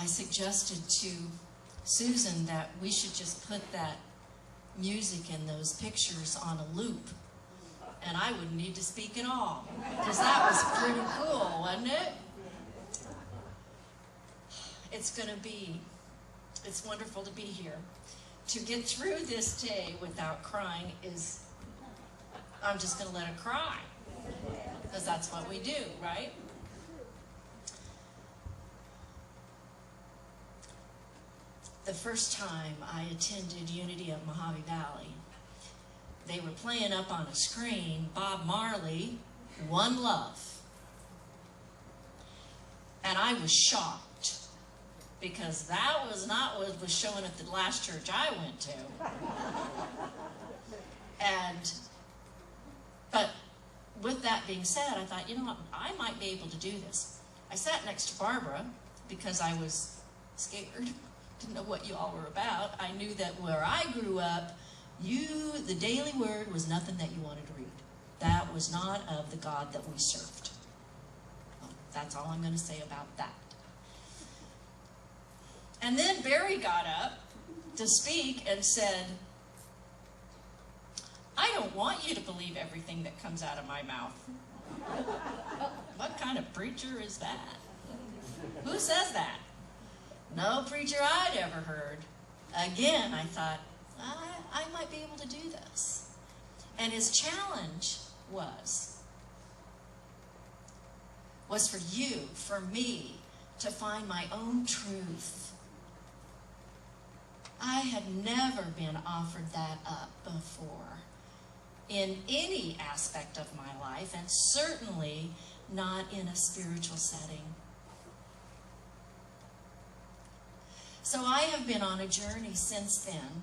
I suggested to Susan that we should just put that music and those pictures on a loop, and I wouldn't need to speak at all, because that was pretty cool, wasn't it? It's wonderful to be here. To get through this day without crying is, I'm just going to let it cry, because that's what we do, right? The first time I attended Unity of Mojave Valley, they were playing up on a screen Bob Marley, One Love. And I was shocked, because that was not what was showing at the last church I went to. But with that being said, I thought, you know what, I might be able to do this. I sat next to Barbara because I was scared. Didn't know what you all were about. I knew that where I grew up, the daily word was nothing that you wanted to read. That was not of the God that we served. Well, that's all I'm going to say about that. And then Barry got up to speak and said, I don't want you to believe everything that comes out of my mouth. What kind of preacher is that? Who says that? No preacher I'd ever heard. Again, I thought, I might be able to do this. And his challenge was for you, for me, to find my own truth. I had never been offered that up before in any aspect of my life, and certainly not in a spiritual setting. So I have been on a journey since then,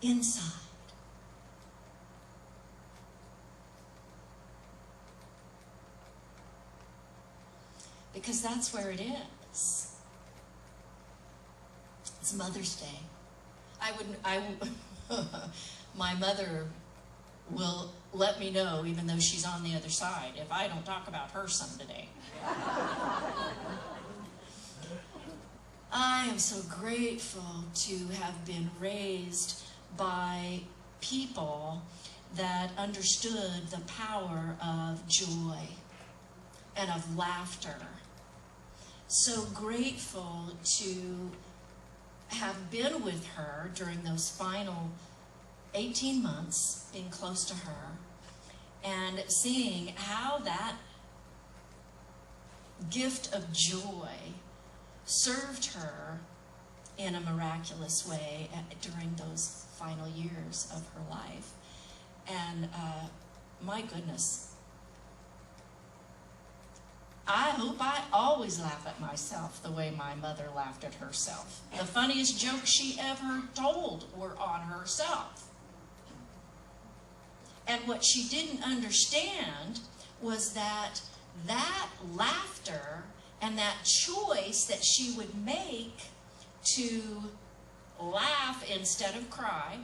inside. Because that's where it is. It's Mother's Day. My mother will let me know, even though she's on the other side, if I don't talk about her some today. I am so grateful to have been raised by people that understood the power of joy and of laughter. So grateful to have been with her during those final 18 months, being close to her, and seeing how that gift of joy served her in a miraculous way during those final years of her life. And my goodness, I hope I always laugh at myself the way my mother laughed at herself. The funniest jokes she ever told were on herself. And what she didn't understand was that laughter and that choice that she would make to laugh instead of cry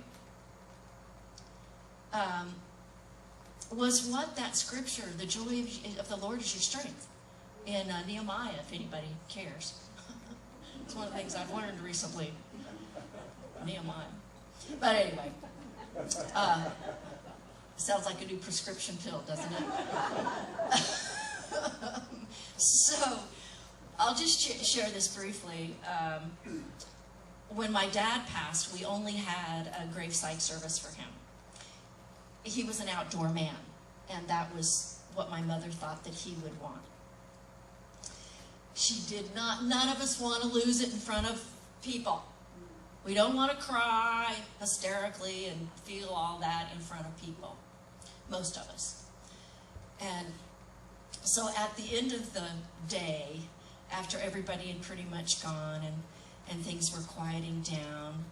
was what that scripture, the joy of the Lord is your strength, in Nehemiah, if anybody cares. It's one of the things I've learned recently, Nehemiah. But anyway, sounds like a new prescription pill, doesn't it? So, I'll just share this briefly. When my dad passed, we only had a graveside service for him. He was an outdoor man, and that was what my mother thought that he would want. She did not, none of us want to lose it in front of people. We don't want to cry hysterically and feel all that in front of people, most of us. And so at the end of the day, after everybody had pretty much gone and things were quieting down,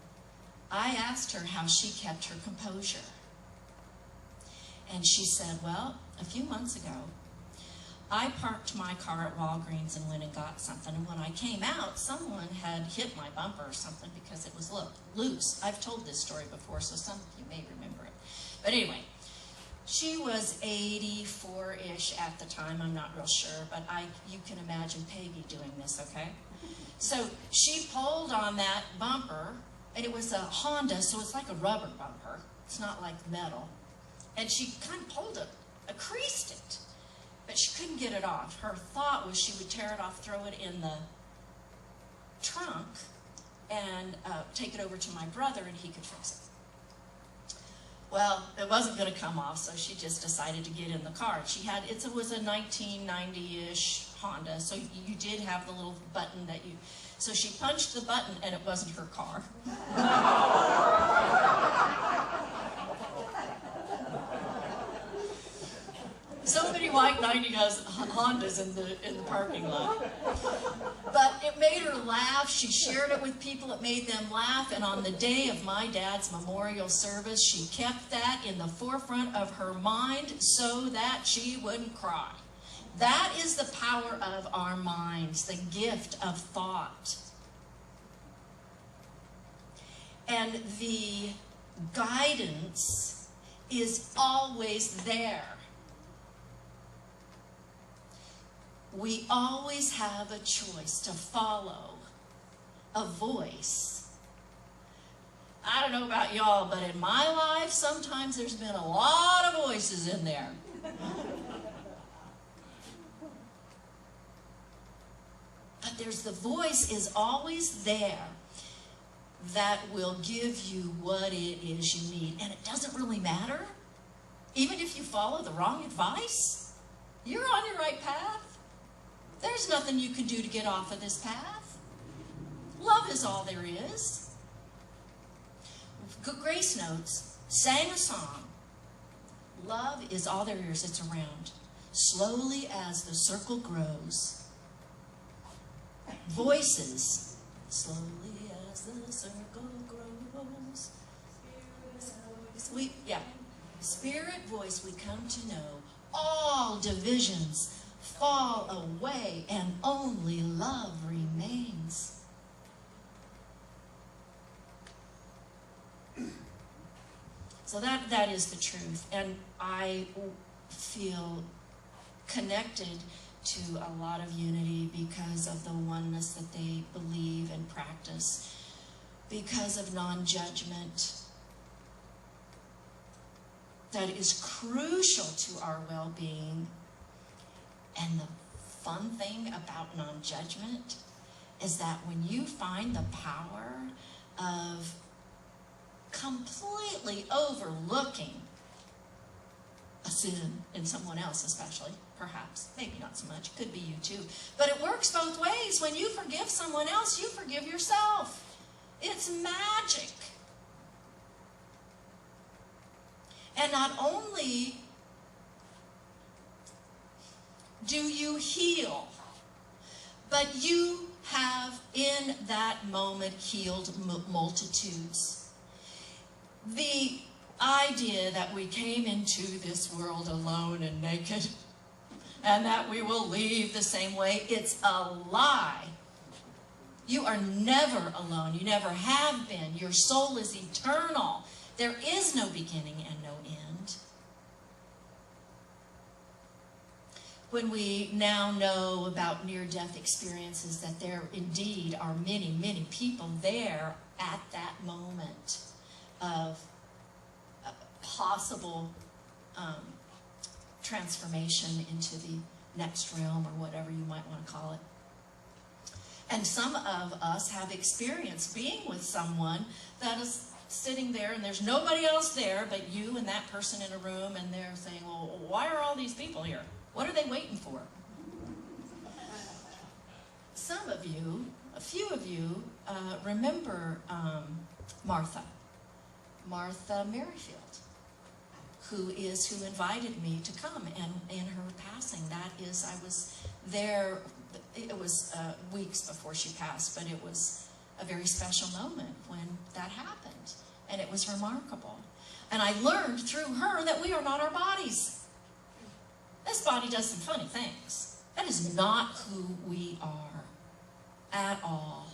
I asked her how she kept her composure. And she said, well, a few months ago, I parked my car at Walgreens and went and got something. And when I came out, someone had hit my bumper or something because it was loose. I've told this story before, so some of you may remember it. But anyway, She was 84-ish at the time. I'm not real sure, but you can imagine Peggy doing this, okay? So she pulled on that bumper, and it was a Honda, so it's like a rubber bumper. It's not like metal. And she kind of pulled it, creased it, but she couldn't get it off. Her thought was she would tear it off, throw it in the trunk, and take it over to my brother, and he could fix it. Well, it wasn't going to come off, so she just decided to get in the car. It was a 1990-ish Honda, so you did have the little button so she punched the button, and it wasn't her car. So many white 90 Hondas in the parking lot. But it made her laugh. She shared it with people. It made them laugh. And on the day of my dad's memorial service, she kept that in the forefront of her mind so that she wouldn't cry. That is the power of our minds, the gift of thought. And the guidance is always there. We always have a choice to follow a voice. I don't know about y'all, but in my life, sometimes there's been a lot of voices in there. But the voice is always there that will give you what it is you need. And it doesn't really matter. Even if you follow the wrong advice, you're on your right path. There's nothing you can do to get off of this path. Love is all there is. Grace Notes sang a song. Love is all there is. It's around. Slowly as the circle grows. Voices. Slowly as the circle grows. Spirit voice we come to know. All divisions fall away and only love remains. So that is the truth. And I feel connected to a lot of unity because of the oneness that they believe and practice, because of non-judgment that is crucial to our well-being. And the fun thing about non-judgment is that when you find the power of completely overlooking a sin in someone else, especially, perhaps, maybe not so much, could be you too, but it works both ways. When you forgive someone else, you forgive yourself. It's magic. And not only do you heal, but you have in that moment healed multitudes. The idea that we came into this world alone and naked and that we will leave the same way, it's a lie. You are never alone. You never have been. Your soul is eternal. There is no beginning and no end. When we now know about near-death experiences, that there indeed are many, many people there at that moment of possible transformation into the next realm, or whatever you might want to call it. And some of us have experienced being with someone that is sitting there and there's nobody else there but you and that person in a room, and they're saying, well, why are all these people here? What are they waiting for? Some of you, a few of you, remember Martha Merrifield, who invited me to come, and in her passing, I was there, it was weeks before she passed, but it was a very special moment when that happened, and it was remarkable. And I learned through her that we are not our bodies. This body does some funny things. That is not who we are at all.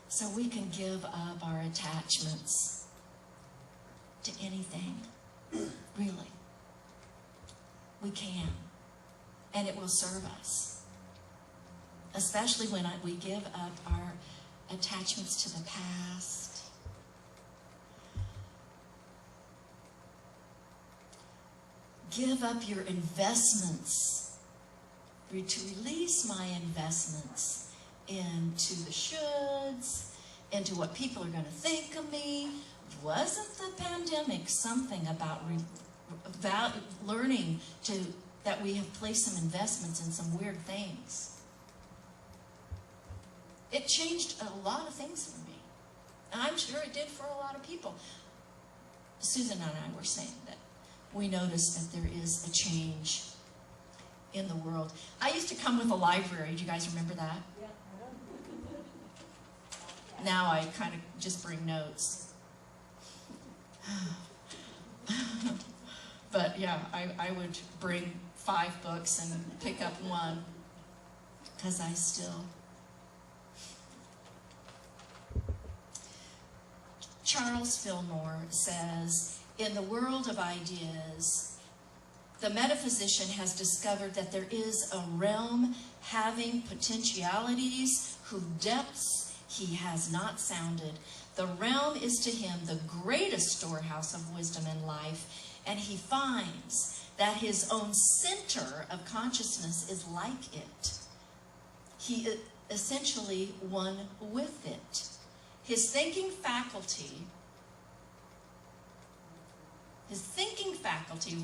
So we can give up our attachments to anything, really. We can, and it will serve us, especially when we give up our attachments to the past. Give up your investments, to release my investments into the shoulds, into what people are going to think of me. Wasn't the pandemic something about learning that we have placed some investments in some weird things? It changed a lot of things for me. And I'm sure it did for a lot of people. Susan and I were saying that we noticed that there is a change in the world. I used to come with a library. Do you guys remember that? Yeah. Now I kind of just bring notes. But yeah, I would bring 5 books and pick up one because I still... Charles Fillmore says, in the world of ideas, the metaphysician has discovered that there is a realm having potentialities whose depths he has not sounded. The realm is to him the greatest storehouse of wisdom in life, and he finds that his own center of consciousness is like it. He is essentially one with it. His thinking faculty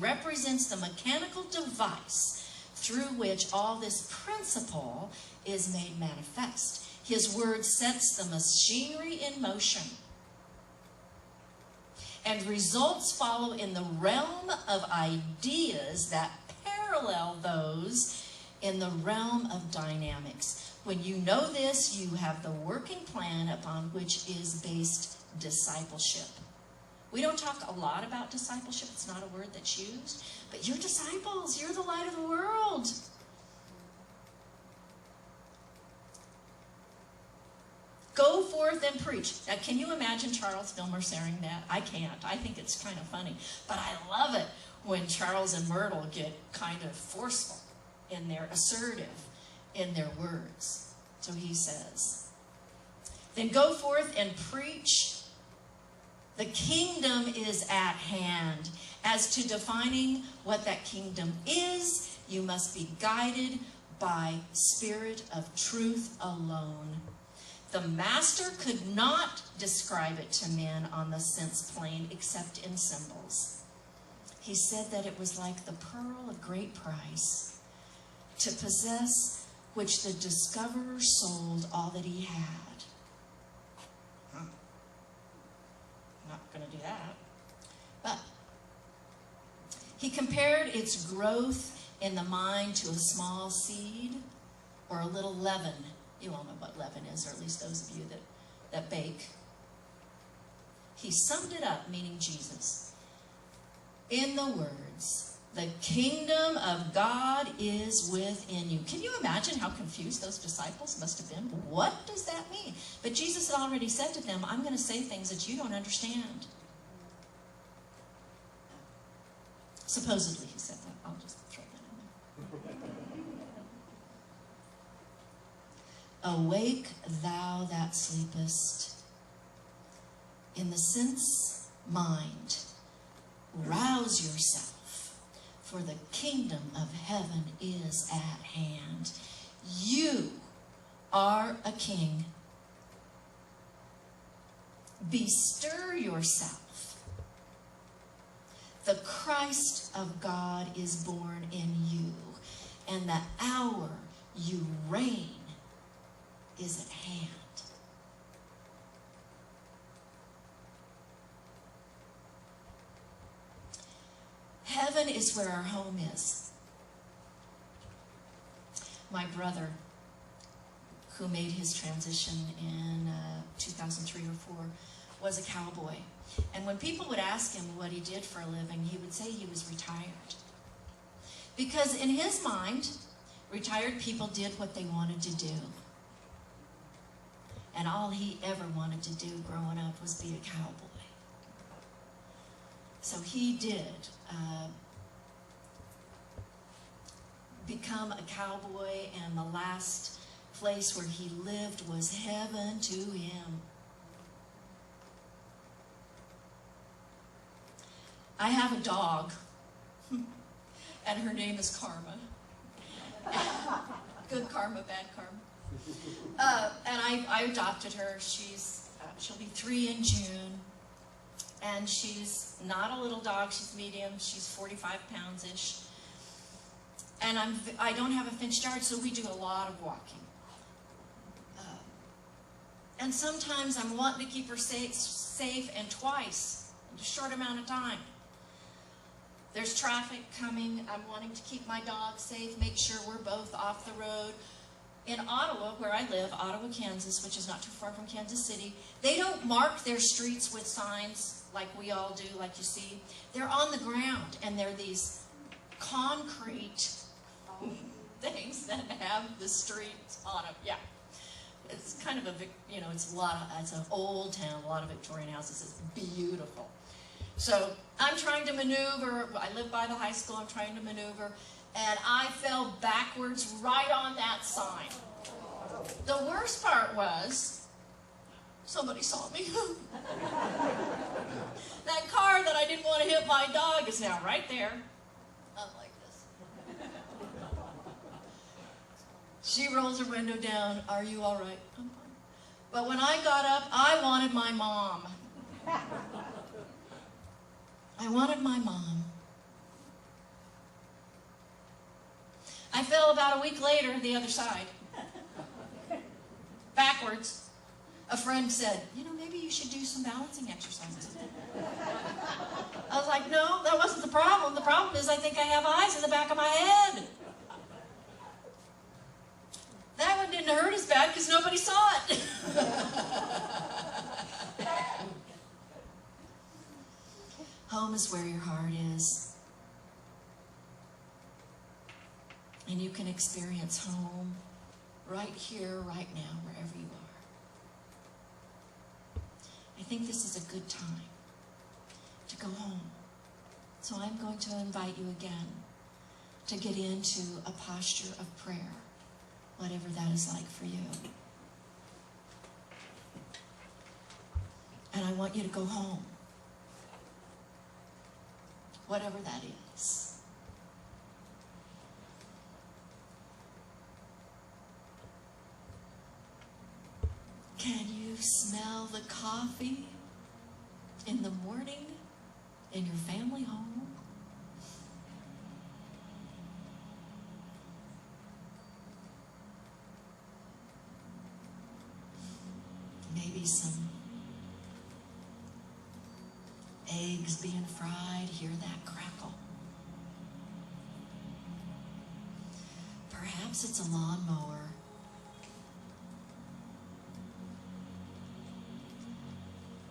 represents the mechanical device through which all this principle is made manifest. His word sets the machinery in motion, and results follow in the realm of ideas that parallel those in the realm of dynamics. When you know this, you have the working plan upon which is based discipleship. We don't talk a lot about discipleship. It's not a word that's used. But you're disciples. You're the light of the world. Go forth and preach. Now, can you imagine Charles Fillmore saying that? I can't. I think it's kind of funny. But I love it when Charles and Myrtle get kind of forceful in their assertive in their words. So he says, then go forth and preach. The kingdom is at hand. As to defining what that kingdom is, you must be guided by spirit of truth alone. The master could not describe it to men on the sense plane except in symbols. He said that it was like the pearl of great price, to possess which the discoverer sold all that he had. Not going to do that. But he compared its growth in the mind to a small seed or a little leaven. You all know what leaven is, or at least those of you that bake. He summed it up, meaning Jesus, in the words, the kingdom of God is within you. Can you imagine how confused those disciples must have been? What does that mean? But Jesus had already said to them, I'm going to say things that you don't understand. Supposedly he said that. I'll just throw that in there. Awake, thou that sleepest. In the sense mind, rouse yourself, for the kingdom of heaven is at hand. You are a king. Bestir yourself. The Christ of God is born in you, and the hour you reign is at hand. Heaven is where our home is. My brother, who made his transition in 2003 or 4, was a cowboy. And when people would ask him what he did for a living, he would say he was retired. Because in his mind, retired people did what they wanted to do. And all he ever wanted to do growing up was be a cowboy. So he did become a cowboy, and the last place where he lived was heaven to him. I have a dog, and her name is Karma. Good karma, bad karma. And I adopted her. She'll be 3 in June. And she's not a little dog, she's medium, she's 45 pounds-ish. And I don't have a fenced yard, so we do a lot of walking. And sometimes I'm wanting to keep her safe, and twice in a short amount of time. There's traffic coming, I'm wanting to keep my dog safe, make sure we're both off the road. In Ottawa, where I live, Ottawa, Kansas, which is not too far from Kansas City, they don't mark their streets with signs like we all do, like you see. They're on the ground, and they're these concrete things that have the streets on them. Yeah, it's kind of a, it's an old town, a lot of Victorian houses. It's beautiful. So I'm trying to maneuver. I live by the high school. I'm trying to maneuver, and I fell backwards right on that sign. The worst part was, somebody saw me. That car that I didn't want to hit my dog is now right there. Not like this. She rolls her window down. Are you all right? I'm fine. But when I got up, I wanted my mom. I wanted my mom. I fell about a week later the other side. Backwards. A friend said, maybe you should do some balancing exercises. I was like, no, that wasn't the problem. The problem is I think I have eyes in the back of my head. That one didn't hurt as bad because nobody saw it. Home is where your heart is. And you can experience home right here, right now, wherever you are. I think this is a good time to go home. So I'm going to invite you again to get into a posture of prayer, whatever that is like for you. And I want you to go home, whatever that is. Can you smell the coffee in the morning in your family home? Maybe some eggs being fried, hear that crackle. Perhaps it's a lawnmower.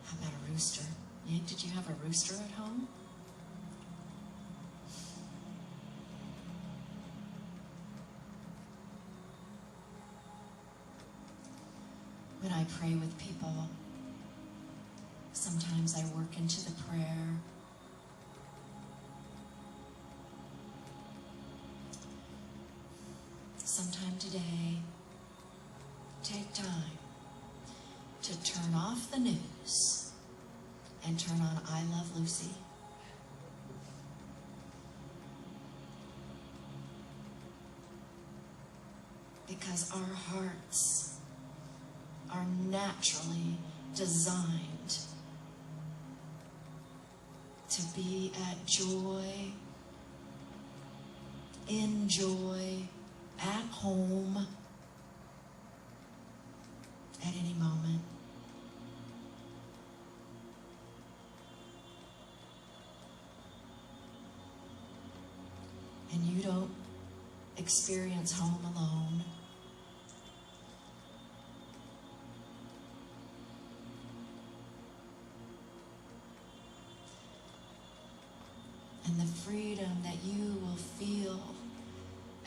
How about a rooster? Did you have a rooster at home? When I pray with people, sometimes I work into the prayer. Sometime today, take time to turn off the news and turn on I Love Lucy. Because our hearts are naturally designed to be at joy, in joy, at home, at any moment. And you don't experience home alone. And the freedom that you will feel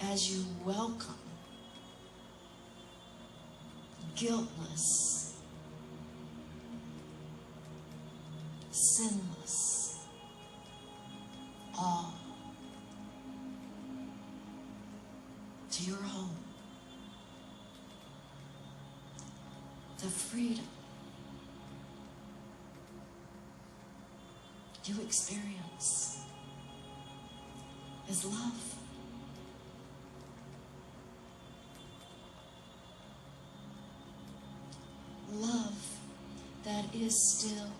as you welcome guiltless, sinless to your home. The freedom you experience is love. Love that is still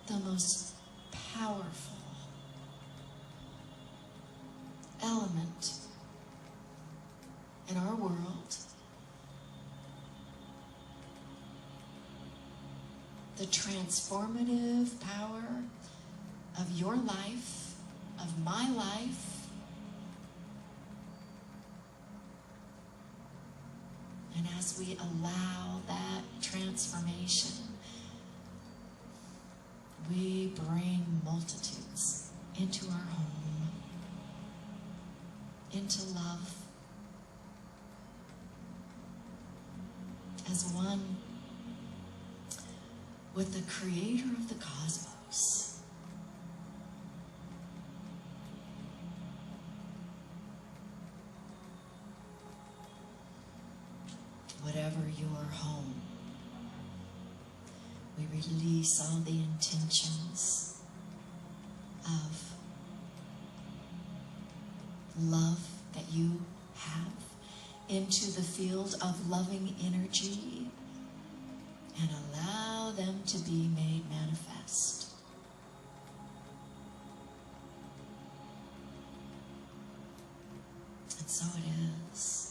the most powerful element in our world. The transformative power of your life, of my life, and as we allow that transformation, we bring multitudes into our home, into love, as one with the creator of the cosmos. Whatever your home, we release all the intentions of love that you have into the field of loving energy and allow them to be made manifest. And so it is.